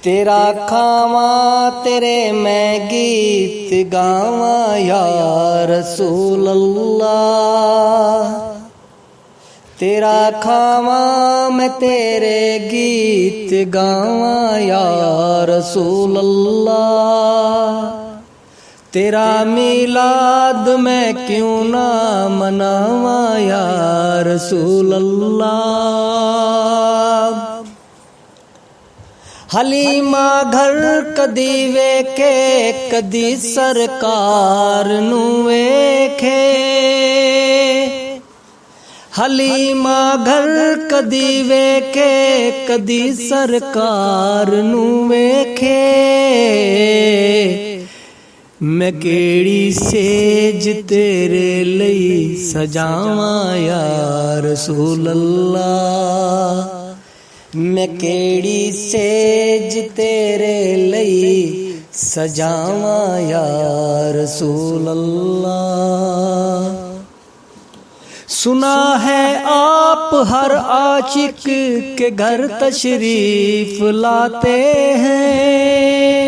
तेरा खावा तेरे मैं गीत गावा या रसूल अल्लाह। तेरा खावा मैं तेरे गीत गावा या रसूल अल्लाह। तेरा मिलाद मैं क्यों ना मनावा या रसूल अल्लाह। हलीमा घर कदी वेखे कदी सरकार नू वेखे। हलीमा घर कदी वेखे कदी सरकार नू वेखे। मैं केड़ी सेज तेरे लई सजावा या रसूल अल्लाह। मैं केड़ी सेज तेरे लई सजावा या रसूल अल्लाह। सुना है आप हर आशिक के घर तशरीफ लाते हैं।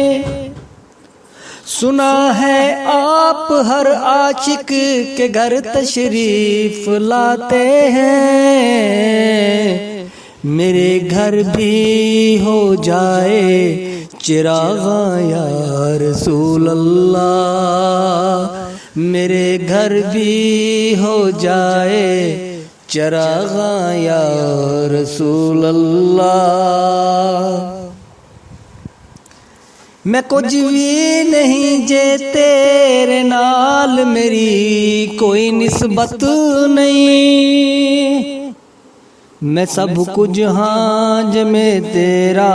सुना है आप हर आशिक के घर तशरीफ लाते हैं। मेरे घर भी हो जाए चिरागा या रसूल अल्लाह। मेरे घर भी हो जाए चिरागा या रसूल अल्लाह। मैं कुछ भी नहीं जे तेरे नाल मेरी कोई निस्बत नहीं। मैं सब कुछ हाँ जे मैं तेरा